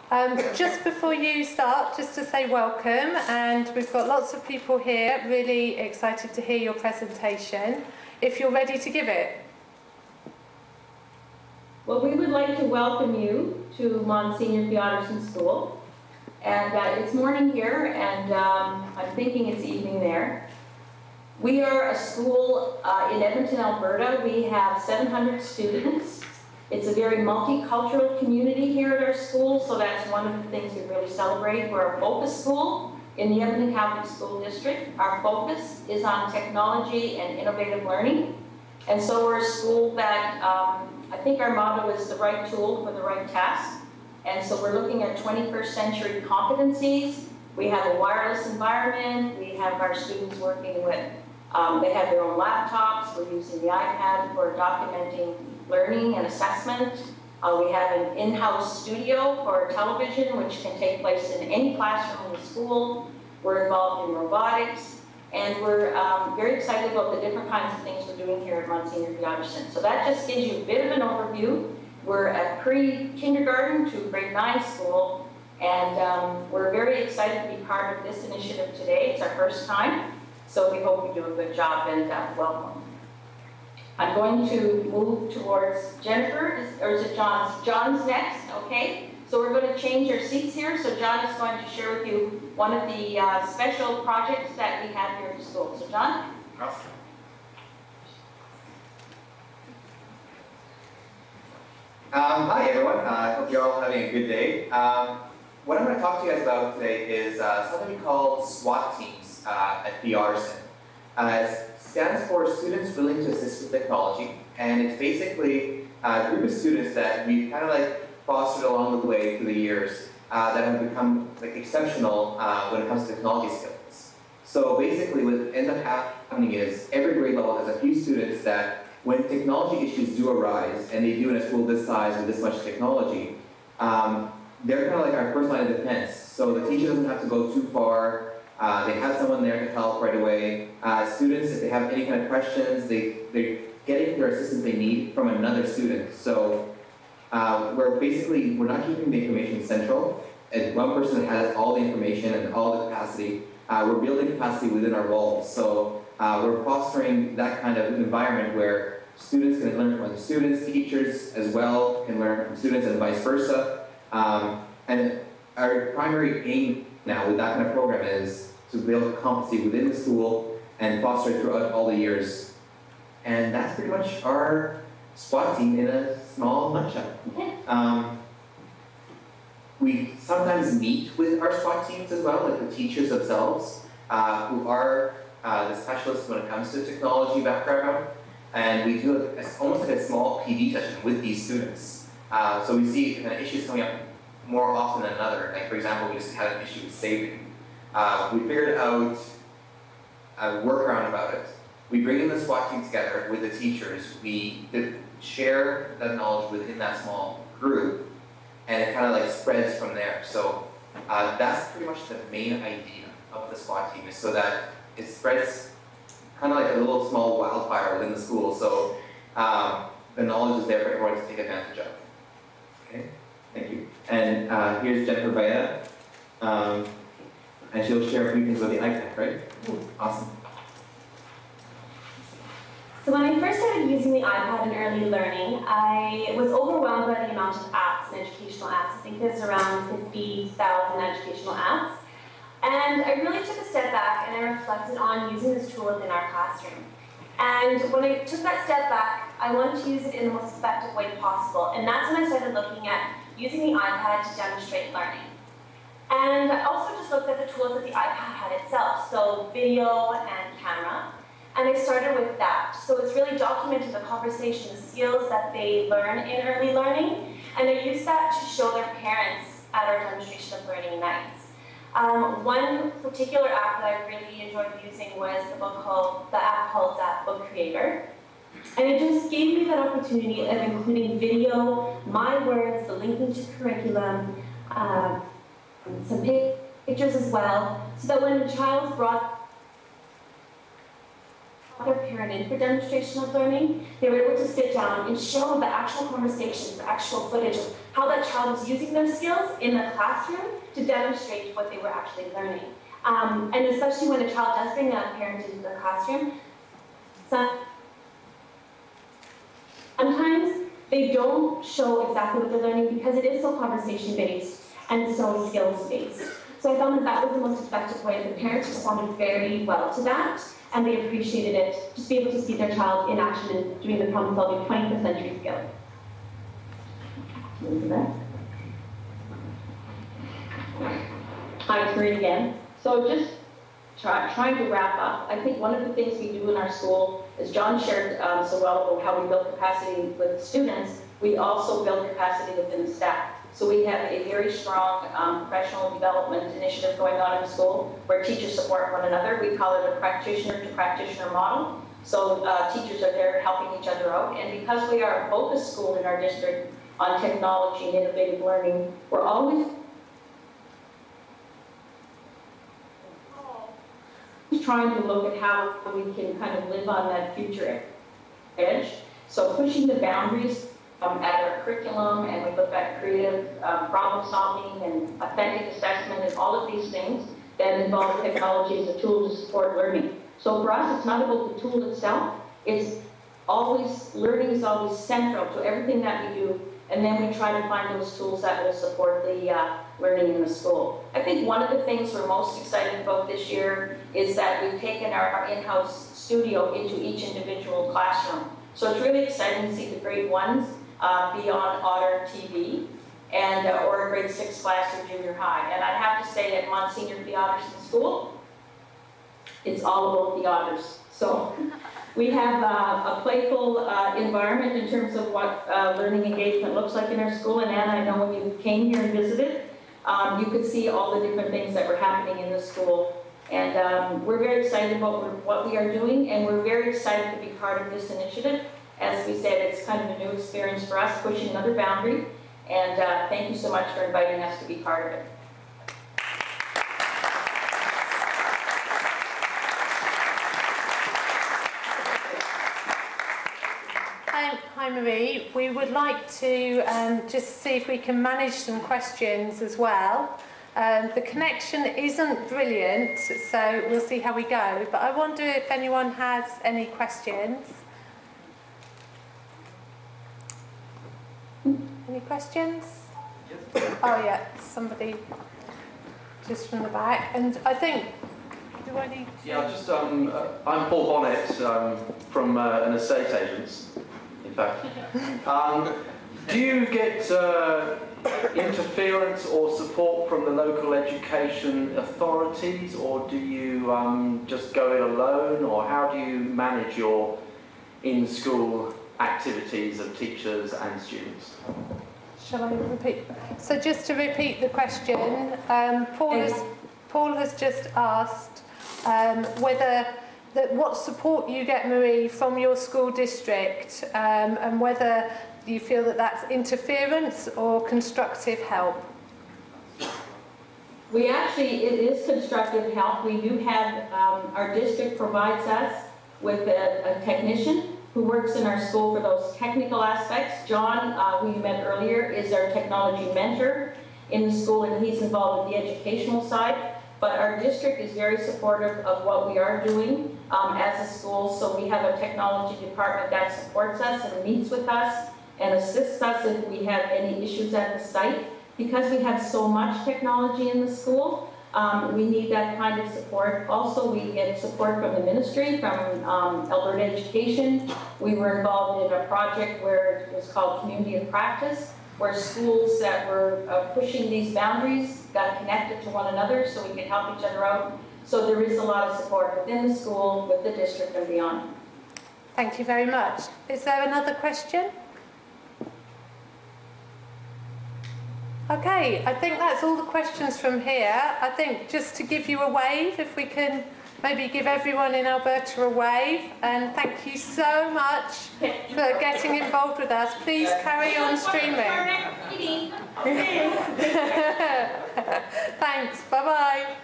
Just before you start, just to say welcome, and we've got lots of people here really excited to hear your presentation. If you're ready to give it. Well, we would like to welcome you to Monsignor Theodorson School. And it's morning here, and I'm thinking it's evening there. We are a school in Edmonton, Alberta. We have 700 students. It's a very multicultural community here at our school, so that's one of the things we really celebrate. We're a focus school in the Edmonton Catholic School District. Our focus is on technology and innovative learning. And so we're a school that, I think our motto is the right tool for the right task. And so we're looking at 21st century competencies. We have a wireless environment. We have our students working with, they have their own laptops. We're using the iPad for documenting learning and assessment. We have an in-house studio for television, which can take place in any classroom in the school. We're involved in robotics, and we're very excited about the different kinds of things we're doing here at Monsignor Theodorson. So that just gives you a bit of an overview. We're at pre-kindergarten to grade 9 school, and we're very excited to be part of this initiative today. It's our first time, so we hope we do a good job, and welcome. I'm going to move towards Jennifer, or is it John's? John's next, okay? So we're going to change our seats here. So John is going to share with you one of the special projects that we have here at the school. So John? Awesome. Hi everyone, I hope you're all having a good day. What I'm going to talk to you guys about today is something we call SWAT teams at Theodorson. It stands for Students Willing to Assist with Technology, and it's basically a group of students that we've kind of like fostered along the way through the years that have become like exceptional when it comes to technology skills. So basically what ends up happening is every grade level has a few students that when technology issues do arise, and they do in a school this size with this much technology, they're kind of like our first line of defense. So the teacher doesn't have to go too far. They have someone there to help right away. Students, if they have any kind of questions, they're getting their assistance they need from another student. So we're not keeping the information central. And one person has all the information and all the capacity. We're building capacity within our walls. So we're fostering that kind of environment where students can learn from other students, teachers as well can learn from students, and vice versa. And our primary aim now with that kind of program is to build competency within the school and foster it throughout all the years. And that's pretty much our SWAT team in a small nutshell. We sometimes meet with our SWAT teams as well, like the teachers themselves, who are the specialists when it comes to technology background. And we do almost like a small PD session with these students. So we see kind of issues coming up more often than another. Like for example, we just had an issue with saving. We figured out a workaround about it. We bring in the SWAT team together with the teachers. We share that knowledge within that small group, and it kind of like spreads from there. So that's pretty much the main idea of the SWAT team, is so that it spreads kind of like a little small wildfire within the school. So the knowledge is there for everyone to take advantage of. Okay, thank you. And here's Jennifer Baeta. And she'll share a few things about the iPad, right? Awesome. So when I first started using the iPad in early learning, I was overwhelmed by the amount of apps and educational apps. I think there's around 50,000 educational apps. And I really took a step back and I reflected on using this tool within our classroom. And when I took that step back, I wanted to use it in the most effective way possible. And that's when I started looking at using the iPad to demonstrate learning. And I also just looked at the tools that the iPad had itself, so video and camera. And I started with that. So it's really documented the conversation, the skills that they learn in early learning. And I used that to show their parents at our demonstration of learning nights. One particular app that I really enjoyed using was the app called Book Creator. And it just gave me that opportunity of including video, my words, the linking to curriculum, some pictures as well, so that when a child brought their parent in for demonstration of learning, they were able to sit down and show the actual conversations, the actual footage of how that child was using their skills in the classroom to demonstrate what they were actually learning. And especially when a child does bring a parent into the classroom, sometimes they don't show exactly what they're learning because it is so conversation-based and so skills-based. So I found that that was the most effective way. The parents responded very well to that, and they appreciated it, just be able to see their child in action and doing the problem-solving 21st century skill. Move to that. Hi, it's Marie again. So just trying to wrap up, I think one of the things we do in our school, as John shared so well about how we build capacity with students, we also build capacity within the staff. So we have a very strong professional development initiative going on in the school where teachers support one another. We call it a practitioner-to-practitioner model. So teachers are there helping each other out. And because we are a focused school in our district on technology and innovative learning, we're always trying to look at how we can kind of live on that future edge. So pushing the boundaries at our curriculum, and we look at creative problem solving and authentic assessment and all of these things that involve technology as a tool to support learning. So for us, it's not about the tool itself. It's always, learning is always central to everything that we do, and then we try to find those tools that will support the learning in the school. I think one of the things we're most excited about this year is that we've taken our in-house studio into each individual classroom. So it's really exciting to see the grade 1s be on Otter TV, and or a grade 6 class or junior high. And I have to say at Monsignor Theoderson School, it's all about the otters. So we have a playful environment in terms of what learning engagement looks like in our school. And Anna, I know when you came here and visited, you could see all the different things that were happening in the school. And we're very excited about what we are doing, and we're very excited to be part of this initiative. As we said, it's kind of a new experience for us, pushing another boundary. And thank you so much for inviting us to be part of it. Hi Marie, we would like to just see if we can manage some questions as well. The connection isn't brilliant, so we'll see how we go, but I wonder if anyone has any questions. Any questions? Oh yeah, somebody just from the back, and I think, do I need to... Yeah, just, I'm Paul Bonnet from an estate agent, in fact. Do you get interference or support from the local education authorities, or do you just go it alone, or how do you manage your in-school activities of teachers and students? Shall I repeat? So just to repeat the question, Paul has just asked what support you get, Marie, from your school district, and whether you feel that that's interference or constructive help. We actually, it is constructive help. We do have, our district provides us with a technician who works in our school for those technical aspects. John, who you met earlier, is our technology mentor in the school, and he's involved with the educational side. But our district is very supportive of what we are doing as a school. So we have a technology department that supports us and meets with us and assists us if we have any issues at the site. Because we have so much technology in the school, we need that kind of support. Also, we get support from the ministry, from Alberta Education. We were involved in a project where it was called Community of Practice, where schools that were pushing these boundaries got connected to one another so we could help each other out. So there is a lot of support within the school, with the district, and beyond. Thank you very much. Is there another question? Okay, I think that's all the questions from here. I think just to give you a wave, if we can maybe give everyone in Alberta a wave, and thank you so much for getting involved with us. Please carry on streaming. Thanks, bye-bye.